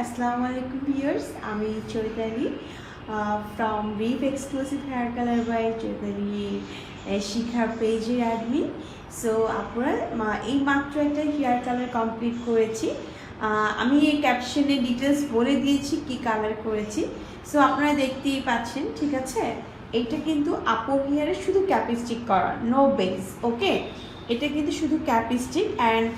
Assalamu alaikum viewers. আমি Chaitali from Reve exclusive hair color by Chaitali শিখার পেজের admin. So আপনারা এই মাত্র একটা হেয়ার কালার কমপ্লিট করেছি। আমি এই ক্যাপশনে ডিটেলস বলে দিয়েছি কি কালার করেছি। সো আপনারা দেখতেই পাচ্ছেন, ঠিক আছে। এটা কিন্তু আপুর হেয়ারে শুধু ক্যাপস্টিক করা, নো বেস, ওকে। এটা কিন্তু শুধু ক্যাপস্টিক অ্যান্ড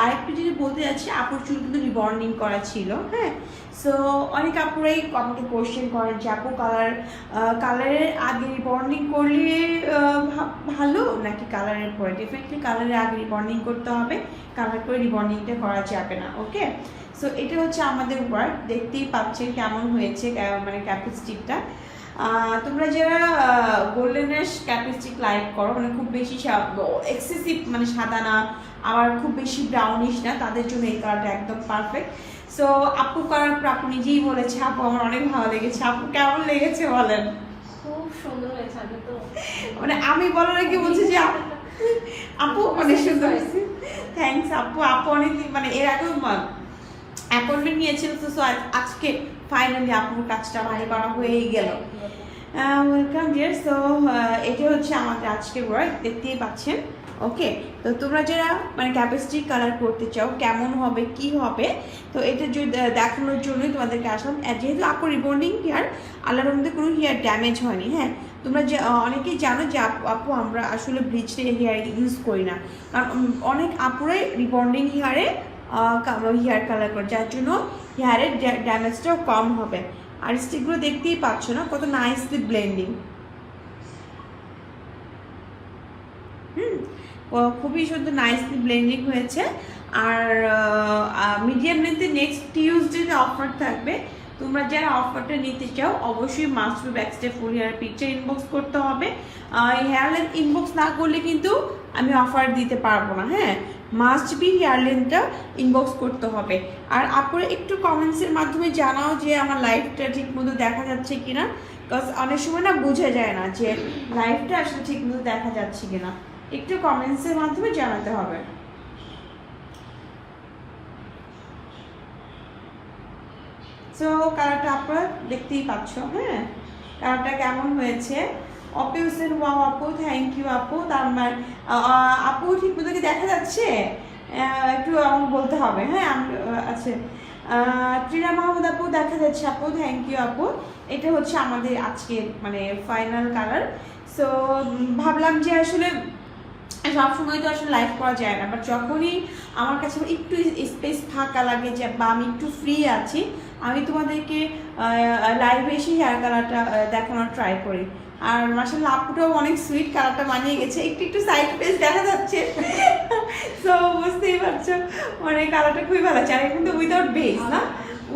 আরেকটু যদি বলতে যাচ্ছি, আপুর চুল কিন্তু রিবন্ডিং করা ছিল, হ্যাঁ। সো অনেক আপুরাই আমাকে কোয়েশ্চেন করেন যে আপু কালারের আগে রিবন্ডিং করলে ভালো নাকি কালারের পরে। ডেফিনেটলি কালারের আগে রিবন্ডিং করতে হবে, কালার করে রিবন্ডিংটা করা যাবে না, ওকে। সো এটা হচ্ছে আমাদের ওয়ার্ক, দেখতেই পাচ্ছেন কেমন হয়েছে মানে ক্যাপস্টিকটা। তোমরা যারা গোল্ডেনের ক্যাপস্টিক লাইক করো, মানে খুব বেশি এক্সেসিভ মানে সাদা না, আবার খুব বেশি ব্রাউনিশ না, তাদের জন্য এই কালারটা একদম পারফেক্ট। সো আপু করার পর আপু নিজেই বলেছে আপু আমার অনেক ভালো লেগেছে। আপু কেমন লেগেছে বলেন? খুব সুন্দর হয়েছে। আগে তো মানে আমি বলার আগে বলছি যে আপু অনেক সুন্দর হয়েছে। থ্যাংকস আপু। আপু অনেক মানে এর আগেও অ্যাপয়েন্টমেন্ট নিয়েছিল, তো আজকে ফাইনালি আপুর কাজটা মানে করা হয়েই গেল। Welcome deer. সো এটা হচ্ছে আমাদের আজকের ওয়ার্ক, দেখতেই পাচ্ছেন, ওকে। তো তোমরা যারা মানে ক্যাপস্টিক কালার করতে চাও কেমন হবে কি হবে, তো এটা যদি দেখানোর জন্যই তোমাদেরকে আসলাম। যেহেতু আপুর রিবন্ডিং হেয়ার, আল্লাহর মধ্যে কোনো হেয়ার ড্যামেজ হয়নি, হ্যাঁ। তোমরা যে অনেকেই জানো যে আপু আমরা আসলে ব্লিচ হেয়ার ইউজ করি না, কারণ অনেক আপুরাই রিবন্ডিং হেয়ারে হেয়ার কালার করে, যার জন্য হেয়ারের ড্যামেজটাও কম হবে। আর স্টিকগুলো দেখতেই পাচ্ছ না কত নাইসলি ব্লেন্ডিং, খুবই সুন্দর নাইসলি ব্লেন্ডিং হয়েছে। আর মিডিয়াম লেন্থে নেক্সট টিউসডে অফার থাকবে। তোমরা যারা অফারটা নিতে চাও অবশ্যই must be back step full hair picture inbox করতে হবে। হেয়ার লেন্থ ইনবক্স না করলে কিন্তু আমি অফার দিতে পারবো না, হ্যাঁ। মাস্ট বি হেয়ার লেন্থটা ইনবক্স করতে হবে। আর আপনারা একটু কমেন্টসের মাধ্যমে জানাও যে আমার লাইফটা ঠিক মতো দেখা যাচ্ছে কিনা, বিকজ অনেক সময় না বোঝা যায় না যে লাইফটা আসলে ঠিক মতো দেখা যাচ্ছে কিনা। একটু কমেন্টসের মাধ্যমে জানাতে হবে। সো কালারটা আপনারা দেখতেই পাচ্ছ, হ্যাঁ, কালারটা কেমন হয়েছে। অপি হোসেন ওয়াও আপু, থ্যাংক ইউ আপু। তার মানে আপু ঠিক মতো কি দেখা যাচ্ছে একটু আমাকে বলতে হবে, হ্যাঁ। আচ্ছা, ত্রিনা মাহমুদ আপু দেখা যাচ্ছে আপু, থ্যাংক ইউ আপু। এটা হচ্ছে আমাদের আজকে মানে ফাইনাল কালার। সো ভাবলাম যে আসলে সবসময় তো আসলে লাইভ করা যায় না, বাট যখনই আমার কাছে একটু স্পেস ফাঁকা লাগে যে বা আমি একটু ফ্রি আছি, আমি তোমাদেরকে লাইভে এসে হেয়ার কালারটা দেখানোর ট্রাই করি। আর মাশাআল্লাহ আপুটাও অনেক সুইট, কালারটা মানিয়ে গেছে। একটু সাইড পেজ দেখা যাচ্ছে, সো বুঝতেই পারছো মানে কালারটা খুবই ভালো আছে। আর এখন তো উইদাউট বেস না,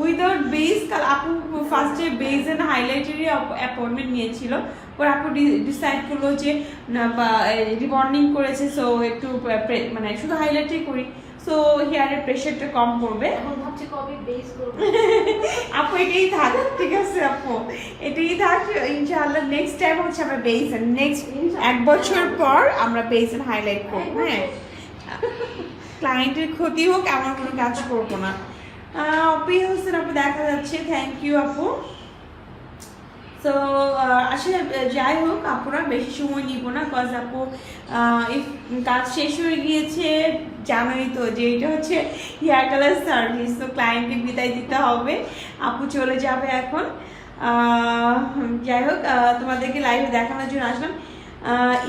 উইদাউট বেস আপু ফার্স্টে বেস অ্যান্ড হাইলাইটারই অ্যাপয়েন্টমেন্ট নিয়েছিল, পরে আপু ডিসাইড করলো যে রিবন্ডিং করেছে, সো একটু মানে শুধু হাইলাইটই করি, সো হেয়ারের প্রেশারটা কম করবে। এখন ভাবছি কবে বেস করব। আপু এটাই থাক, ঠিক আছে আপু, এটাই থাক। ইনশাআল্লাহ নেক্সট টাইম হচ্ছে আমরা বেস এন্ড নেক্সট 1 বছর পর আমরা বেস এন্ড হাইলাইট করব, হ্যাঁ। ক্লায়েন্টের ক্ষতি হোক এমন কোনো কাজ করবো না। অপি হোসেন আপু দেখা যাচ্ছে, থ্যাংক ইউ আপু। সো আসলে যাই হোক আপুরা বেশি সময় নিব না, কজ আপু কাজ শেষ হয়ে গিয়েছে। জানোই তো যে এটা হচ্ছে হেয়ার কালার সার্ভিস, তো ক্লায়েন্টকে বিদায় দিতে হবে, আপু চলে যাবে এখন। যাই হোক তোমাদেরকে লাইভে দেখানোর জন্য আসলাম।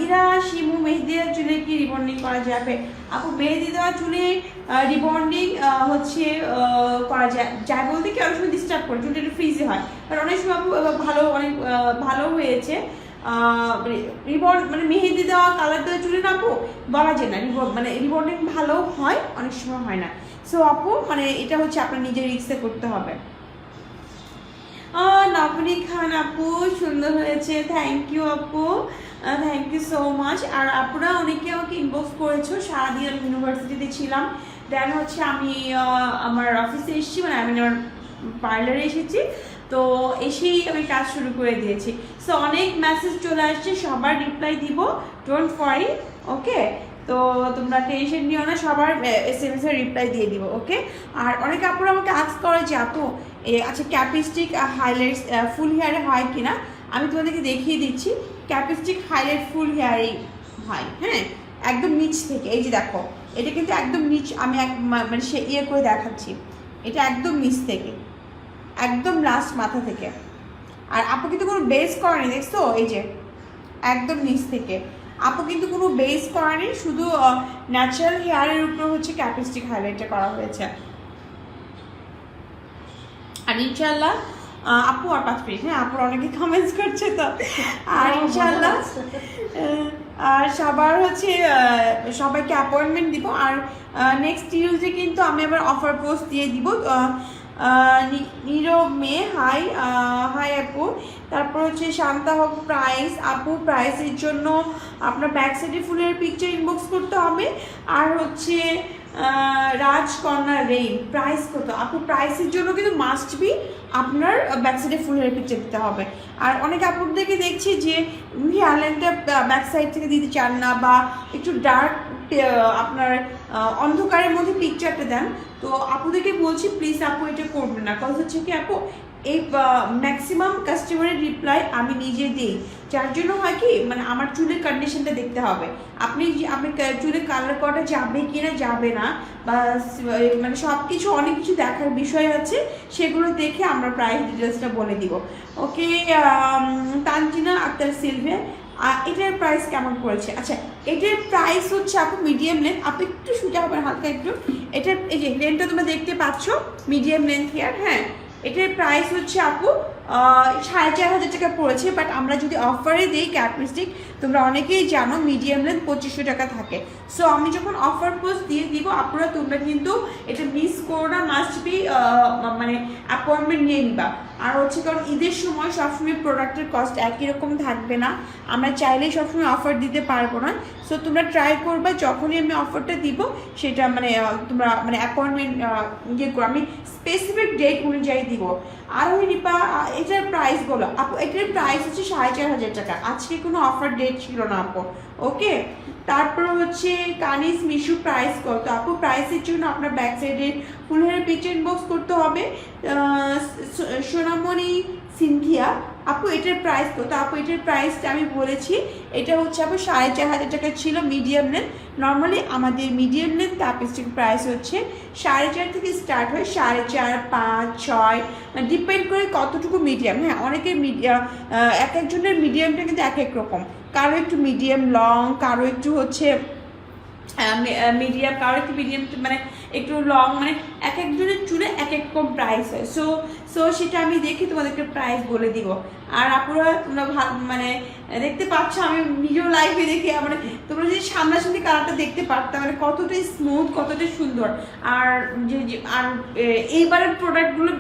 ইরা শিমু মেহেদি দেওয়া চুলে কি রিবন্ডিং করা যাবে? আপু মেহেদি দেওয়া চুলে রিবন্ডিং হচ্ছে করা যায় বলতে কি অনেক সময় ডিস্টার্ব করে, চুলটা একটু ফ্রিজি হয়, কারণ অনেক সময় আপু ভালো অনেক ভালো হয়েছে মানে মেহেদি দেওয়া কালার দেওয়া চুলে না আপু বলা যায় না, মানে রিবন্ডিং ভালো হয় অনেক সময় হয় না। সো আপু মানে এটা হচ্ছে আপনার নিজের রিস্কে করতে হবে। নবনী খান আপু সুন্দর হয়েছে, থ্যাংক ইউ আপু, থ্যাংক ইউ সো মাচ। আর আপুরা অনেকে আমাকে ইনবক্স করেছো, সারাদিন আমি ইউনিভার্সিটিতে ছিলাম, দেন হচ্ছে আমি আমার অফিসে এসেছি, মানে আমি আমার পার্লারে এসেছি, তো এসেই আমি কাজ শুরু করে দিয়েছি। সো অনেক মেসেজ চলে আসছে, সবার রিপ্লাই দিব, ডোন্ট ওয়ারি, ওকে। তো তো তোমরা টেনশন নিও না, সবার SMS এর রিপ্লাই দিয়ে দিব, ওকে। আর অনেক আপুরা আমাকে আস্ক করে যে আপু আচ্ছা ক্যাপিস্টিক হাইলাইটস ফুল হেয়ারে হয় কিনা, আমি তোমাদেরকে দেখিয়ে দিচ্ছি। ক্যাপিস্টিক হাইলাইট ফুল হেয়ারেই হয়, হ্যাঁ, একদম নিচ থেকে। এই যে দেখো, এটা কিন্তু একদম নিচ, আমি মানে সে ইয়ে করে দেখাচ্ছি, এটা একদম নিচ থেকে, একদম লাস্ট মাথা থেকে। আর আপু কিন্তু কোনো বেস করেনি, দেখছো, এই যে একদম নিচ থেকে আপু কিন্তু কোনো বেস করেনি, শুধু ন্যাচারাল হেয়ারের উপর হচ্ছে ক্যাপিস্টিক হাইলাইটটা করা হয়েছে। আর ইনশাল্লাহ আপু আর 5 মিনিট, হ্যাঁ, আপুর অনেকে কমেন্টস করছে তো। আর ইনশাল্লাহ আর সবার হচ্ছে সবাইকে অ্যাপয়েন্টমেন্ট দিব। আর নেক্সট টিউসডে কিন্তু আমি আবার অফার পোস্ট দিয়ে দিব। নীরব মেয়ে, হাই হাই আপু। তারপর হচ্ছে শান্তা হক প্রাইস, আপু প্রাইসের জন্য আপনার ব্যাক সাইডে ফুলের পিকচার ইনবক্স করতে হবে। আর হচ্ছে রাজকন্যা রেইন, প্রাইস কত আপু? প্রাইসের জন্য কিন্তু মাস্ট বি আপনার ব্যাক সাইডে ফুলের পিকচার দিতে হবে। আর অনেক আপুদেরকে দেখছি যে হেয়ারলাইনটা ব্যাক সাইড থেকে দিতে চান না, বা একটু ডার্ক আপনার অন্ধকারের মধ্যে পিকচারটা দেন। তো আপুদেরকে বলছি প্লিজ আপু এটা করবেন না, কারণ হচ্ছে কি আপু এই ম্যাক্সিমাম কাস্টমারের রিপ্লাই আমি নিজে দিই, যার জন্য হয় কি মানে আমার চুলের কন্ডিশনটা দেখতে হবে। আপনি চুলের কালার করা যাবে কি না যাবে না, বা মানে সব কিছু অনেক কিছু দেখার বিষয় আছে, সেগুলো দেখে আমরা প্রাইস ডিটেলসটা বলে দিব, ওকে। তানজিনা আক্তার সিলভে, এটার প্রাইস কেমন পড়েছে? আচ্ছা, এটার প্রাইস হচ্ছে আপু মিডিয়াম লেন্থ, আপনি একটু সোজা হবেন হালকা একটু, এটার এই যে লেন্থটা তোমরা দেখতে পাচ্ছ, মিডিয়াম লেন্থ হেয়ার, হ্যাঁ। এটার প্রাইস হচ্ছে আপু 4,500 টাকা পড়েছে। বাট আমরা যদি অফারে দিই ক্যাপিস্টিক, তোমরা অনেকেই জানো মিডিয়াম লেন্থ 2500 টাকা থাকে। সো আমি যখন অফার পোস্ট দিয়ে দিব আপুরা, তোমরা কিন্তু এটা মিস করো না, মাস্ট বি মানে অ্যাপয়েন্টমেন্ট নিয়ে নিবা। আর হচ্ছে কারণ ঈদের সময় সবসময় প্রোডাক্টের কস্ট একই রকম থাকবে না, আমরা চাইলেই সবসময় অফার দিতে পারবো না। সো তোমরা ট্রাই করবা যখনই আমি অফারটা দিব সেটা মানে তোমরা মানে অ্যাপয়েন্টমেন্ট ইয়ে করো, আমি স্পেসিফিক ডেট অনুযায়ী দিব। আর ওই রিপা এটার প্রাইস বলো আপু, এটার প্রাইস হচ্ছে 4,500 টাকা, আজকে কোনো অফার ডেট ছিল না আপু, ওকে। তারপর হচ্ছে কানিস মিশু, প্রাইস কত আপু? প্রাইসের জন্য আপনার ব্যাক সাইডে ফুলের পিকচার ইনবক্স করতে হবে। সোনামণি সিনথিয়া, আপু এটার প্রাইস কত? আপু এটার প্রাইসটা আমি বলেছি, এটা হচ্ছে আপু 4,500 টাকা ছিল মিডিয়াম লেন্থ। নর্মালি আমাদের মিডিয়াম লেন্থ ক্যাপিস্টিক প্রাইস হচ্ছে 4,500 থেকে স্টার্ট হয়, 4,500, 5, 6, মানে ডিপেন্ড করে কতটুকু মিডিয়াম, হ্যাঁ। অনেকের এক একজনের মিডিয়ামটা কিন্তু এক এক রকম, কারো একটু মিডিয়াম লং, কারো একটু হচ্ছে মিডিয়াম, কারো একটু মিডিয়াম মানে একটু লং, মানে এক একজনের চুলে এক এক রকম প্রাইস হয়। সো সেটা আমি দেখে তোমাদেরকে প্রাইস বলে দিব। আর আপুরা তোমরা মানে দেখতে পাচ্ছ, আমি নিজেও লাইভে দেখি, মানে তোমরা যদি সামনাসামনি কালারটা দেখতে পারতাম, মানে কতটা স্মুথ, কতটা সুন্দর। আর আর এইবারের প্রোডাক্টগুলো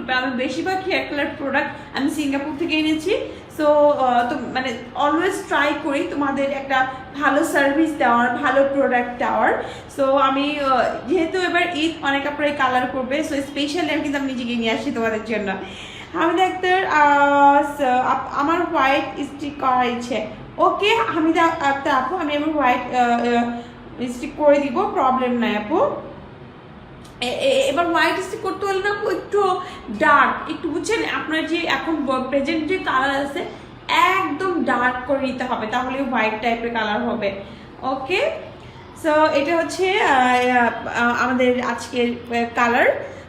বেশিরভাগ হেয়ার কালার প্রোডাক্ট আমি সিঙ্গাপুর থেকে এনেছি। সো তো মানে অলওয়েজ ট্রাই করি তোমাদের একটা ভালো সার্ভিস দেওয়ার, ভালো প্রোডাক্ট দেওয়ার। সো আমি যেহেতু এবার ঈদ অনেক আপনারা কালার করবে, সো স্পেশালি আমি কিন্তু আমি নিজেকে নিয়ে আসছি তোমাদের জন্য। হামিদা আক্তার, আমার হোয়াইট স্টিক করা ইচ্ছে, ওকে হামিদা আক্তার আপু, আমি আমার হোয়াইট স্টিক করে দিব, প্রবলেম নাই আপু। এবার হোয়াইট স্টিক করতে হলে না একটু ডার্ক, একটু বুঝছেন আপনার যে এখন প্রেজেন্ট যে কালার আছে একদম ডার্ক করে নিতে হবে, তাহলে হোয়াইট টাইপের কালার হবে, ওকে। সো এটা হচ্ছে আমাদের আজকের কালার।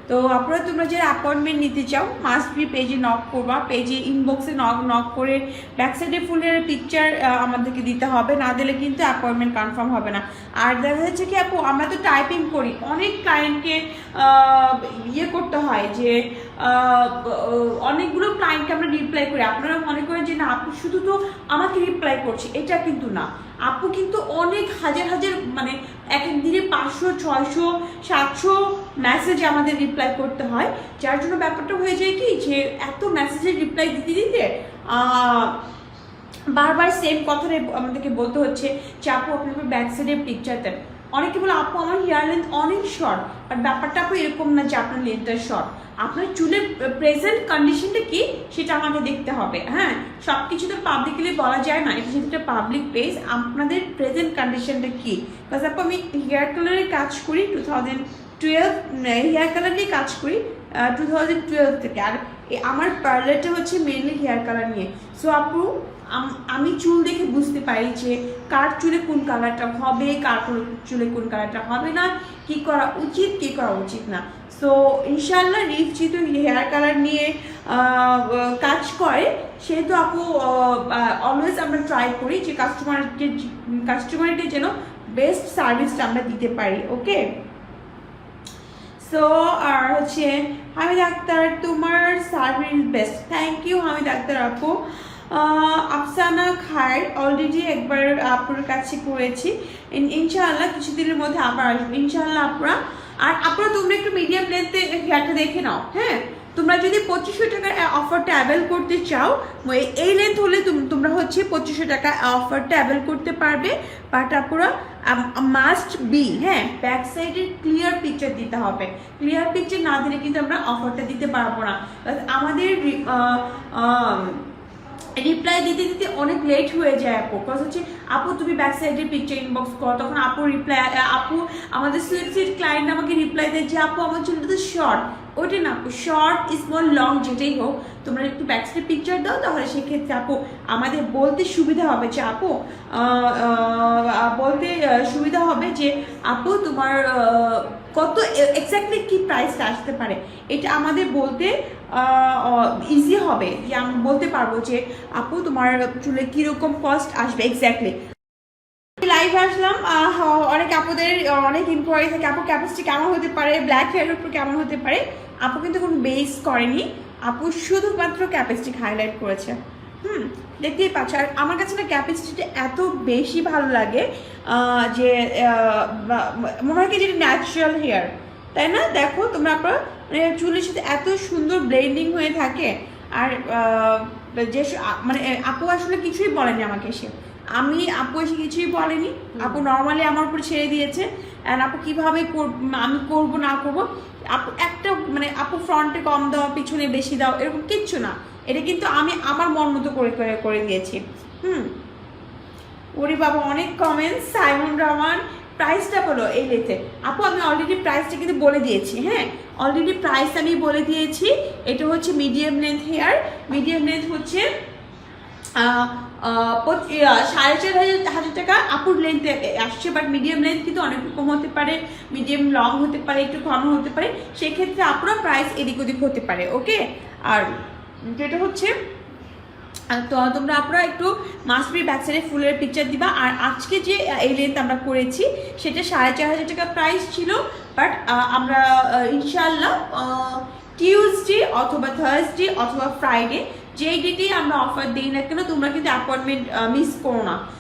তো আপনারা তোমরা যে অ্যাপয়েন্টমেন্ট নিতে চাও মাস্ট বি পেজে নক করবা, পেজে ইনবক্সে নক করে ব্যাক সাইডে ফুলের পিকচার আমাদেরকে দিতে হবে, না দিলে কিন্তু অ্যাপয়েন্টমেন্ট কনফার্ম হবে না। আর দেখা যাচ্ছে কি আপু, আমরা তো টাইপিং করি, অনেক ক্লায়েন্টকে ইয়ে করতে হয় যে অনেকগুলো ক্লায়েন্টকে আমরা রিপ্লাই করি। আপনারা মনে করেন যে না আপু শুধু তো আমাকে রিপ্লাই করছি, এটা কিন্তু না। আপু কিন্তু অনেক হাজার হাজার মানে এক এক দিনে 500, 600, 700 মেসেজ আমাদের রিপ্লাই করতে হয়, যার জন্য ব্যাপারটা হয়ে যায় কি যে এত মেসেজের রিপ্লাই দিতে দিতে বারবার সেম কথাটা আমাদেরকে বলতে হচ্ছে যে আপু আপনার ব্যাক সাইডের পিকচার দেন। অনেকে বলে আপু আমার হেয়ার লেন্থ অনেক শর্ট, বাট ব্যাপারটা আপু এরকম না যে আপনার লেন্থটা শর্ট। আপনার চুলের প্রেজেন্ট কন্ডিশনটা কি সেটা আমাকে দেখতে হবে। হ্যাঁ, সব কিছু তো পাবলিকলি বলা যায় না, এটা যেহেতু একটা পাবলিক পেজ, আপনাদের প্রেজেন্ট কন্ডিশনটা কি। বিকজ আপু আমি হেয়ার কালারের কাজ করি 2012, হেয়ার কালার নিয়ে কাজ করি 2012 থেকে। আর আমার পার্লারটা হচ্ছে মেনলি হেয়ার কালার নিয়ে। সো আপু আমি চুল দেখে বুঝতে পারি যে কার চুলে কোন কালারটা হবে, কার চুলে কোন কালারটা হবে না, কি করা উচিত কি করা উচিত না। সো ইনশাল্লাহ রিভ যেহেতু হেয়ার কালার নিয়ে কাজ করে, সেহেতু আপু অলওয়েজ আমরা ট্রাই করি যে কাস্টমারকে যেন বেস্ট সার্ভিসটা আমরা দিতে পারি। ওকে, সো আর হচ্ছে হামিদ আক্তার, তোমার service best. Thank you Hamid Akhtar আপু। আফসানা খায়ের অলরেডি একবার আপুর কাছে করেছি, ইনশাআল্লাহ কিছুদিনের মধ্যে আবার আসবো ইনশাআল্লাহ আপুরা। আর আপুরা তোমরা একটু মিডিয়াম লেন্থে হেয়ারটা দেখে নাও। হ্যাঁ, তোমরা যদি 2500 টাকার অফারটা অ্যাভেল করতে চাও, এই লেন্থ হলে তোমরা হচ্ছে 2500 টাকা অফারটা অ্যাভেল করতে পারবে। বাট আপুরা মাস্ট বি, হ্যাঁ, ব্যাক সাইডের ক্লিয়ার পিকচার দিতে হবে। ক্লিয়ার পিকচার না দিলে কিন্তু আমরা অফারটা দিতে পারবো না। আমাদের রিপ্লাই দিতে দিতে অনেক লেট হয়ে যায় আপু। কজ হচ্ছে আপু তুমি ব্যাক সাইডের পিকচার ইনবক্স করো, তখন আপু রিপ্লাই, আপু আমাদের সুইট ক্লায়েন্ট আমাকে রিপ্লাই দেয় যে আপু আমার চুলটা তো শর্ট। ওইটা না আপু, শর্ট স্মল লং যেটাই হোক, তোমরা একটু ব্যাক সাইডের পিকচার দাও, তাহলে সেক্ষেত্রে আপু আমাদের বলতে সুবিধা হবে যে আপু বলতে সুবিধা হবে যে আপু তোমার কত এক্স্যাক্টলি কি প্রাইসটা আসতে পারে, এটা আমাদের বলতে ইজি হবে, যে আমি বলতে পারবো যে আপু তোমার চুলে কিরকম কস্ট আসবে এক্স্যাক্টলি। লাইভ আসলাম, অনেক আপুদের অনেক ইনকোয়ারি থাকে আপু ক্যাপাসিটি কেমন হতে পারে, ব্ল্যাক হেয়ারের উপর কেমন হতে পারে। আপু কিন্তু কোনো বেস করেনি, আপু শুধুমাত্র ক্যাপাসিটি হাইলাইট করেছে। দেখতেই পাচ্ছ। আর আমার কাছে না ক্যাপাসিটিটা এত বেশি ভালো লাগে যে মনে হয় কি যেটা ন্যাচারাল হেয়ার, তাই না? দেখো তোমরা আপনার মানে চুলের সাথে এত সুন্দর ব্লেন্ডিং হয়ে থাকে। আর যে মানে আপু আসলে কিছুই বলেনি আমাকে এসে, আপু এসে কিছুই বলেনি। আপু নর্মালি আমার উপর ছেড়ে দিয়েছে, অ্যান্ড আপু কীভাবে আমি করবো না করবো, আপু একটা মানে আপু ফ্রন্টে কম দাও পিছনে বেশি দাও এরকম কিচ্ছু না। এটা কিন্তু আমি আমার মন মতো করে দিয়েছি। ওরে বাবা, অনেক কমেন্টস। সাইমন রহমান, প্রাইসটা বলো এই লেতে। আপু আমি অলরেডি প্রাইসটা কিন্তু বলে দিয়েছি। হ্যাঁ, অলরেডি প্রাইস আমি বলে দিয়েছি। এটা হচ্ছে medium length hair, medium length হচ্ছে 4500 টাকা আপুর লেন্থ আসছে। বাট মিডিয়াম লেন্থ কিন্তু অনেক রকম হতে পারে, মিডিয়াম লং হতে পারে, একটু ঘন হতে পারে, সেক্ষেত্রে আপুরা প্রাইস এদিক ওদিক হতে পারে। ওকে, আর যেটা হচ্ছে তো তোমরা আপনারা একটু মাস্ট বি ব্যাক সাইডে ফুলের পিকচার দিবা। আর আজকে যে এই লেন্থ আমরা করেছি সেটা 4500 টাকা প্রাইস ছিল। বাট আমরা ইনশাল্লাহ টিউসডে অথবা থার্সডে অথবা ফ্রাইডে যেই ডেটেই আমরা অফার দিই না কেন, তোমরা কিন্তু অ্যাপয়েন্টমেন্ট মিস করো না।